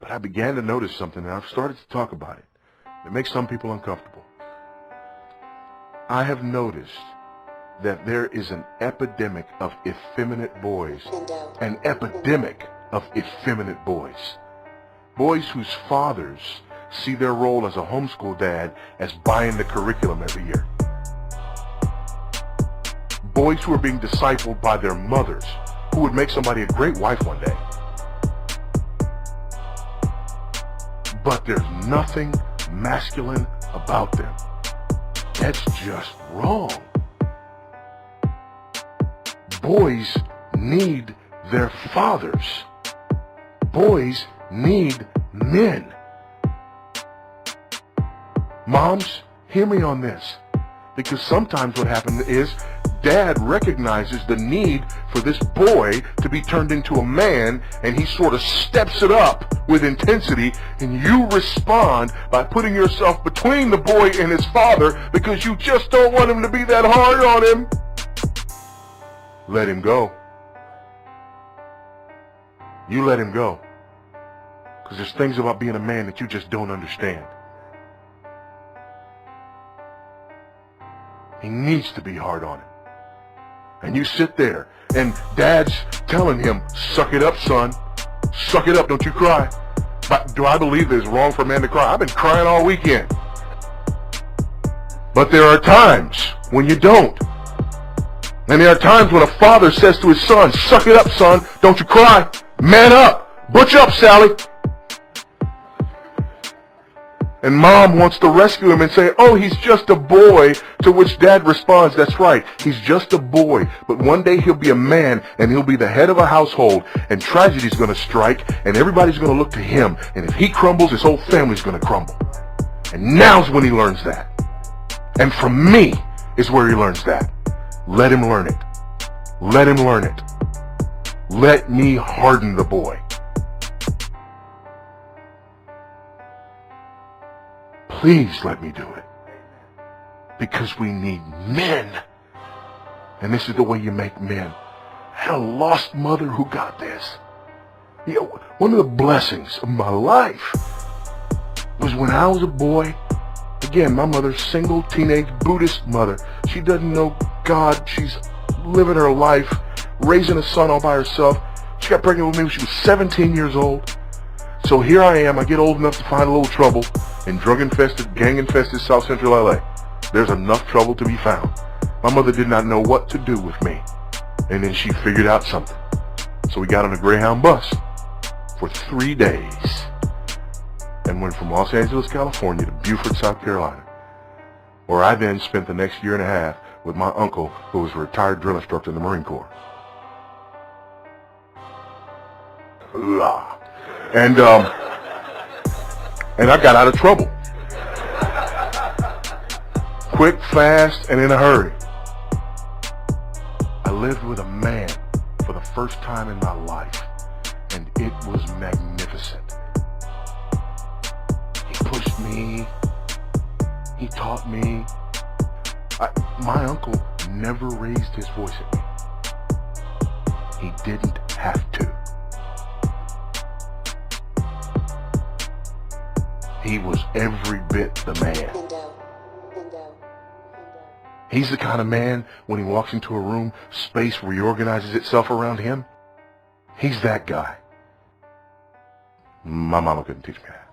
But I began to notice something, and I've started to talk about it. It makes some people uncomfortable. I have noticed that there is an epidemic of effeminate boys. An epidemic of effeminate boys. Boys whose fathers see their role as a homeschool dad as buying the curriculum every year. Boys who are being discipled by their mothers, who would make somebody a great wife one day. But there's nothing masculine about them. That's just wrong. Boys need their fathers. Boys need men. Moms, hear me on this. Because sometimes what happens is dad recognizes the need for this boy to be turned into a man, and he sort of steps it up with intensity, and you respond by putting yourself between the boy and his father because you just don't want him to be that hard on him. Let him go. You let him go. Because there's things about being a man that you just don't understand. He needs to be hard on him. And you sit there, and dad's telling him, suck it up, son. Suck it up, don't you cry. But do I believe that it's wrong for a man to cry? I've been crying all weekend. But there are times when you don't. And there are times when a father says to his son, suck it up, son, don't you cry. Man up. Butch up, Sally. And mom wants to rescue him and say, oh, he's just a boy, to which dad responds, that's right, he's just a boy, but one day he'll be a man, and he'll be the head of a household, and tragedy's going to strike, and everybody's going to look to him, and if he crumbles, his whole family's going to crumble. And now's when he learns that. And from me is where he learns that. Let him learn it. Let him learn it. Let me harden the boy. Please let me do it. Because we need men. And this is the way you make men. I had a lost mother who got this. You know, one of the blessings of my life was when I was a boy. Again, my mother's single teenage Buddhist mother. She doesn't know God. She's living her life, raising a son all by herself. She got pregnant with me when she was 17 years old. So here I am, I get old enough to find a little trouble in drug-infested, gang-infested South Central LA. There's enough trouble to be found. My mother did not know what to do with me. And then she figured out something. So we got on a Greyhound bus for 3 days and went from Los Angeles, California to Beaufort, South Carolina, where I then spent the next year and a half with my uncle, who was a retired drill instructor in the Marine Corps. And I got out of trouble. Quick, fast, and in a hurry. I lived with a man for the first time in my life, and it was magnificent. He pushed me. He taught me. My uncle never raised his voice at me. He didn't have to. He was every bit the man. He's the kind of man, when he walks into a room, space reorganizes itself around him. He's that guy. My mama couldn't teach me that.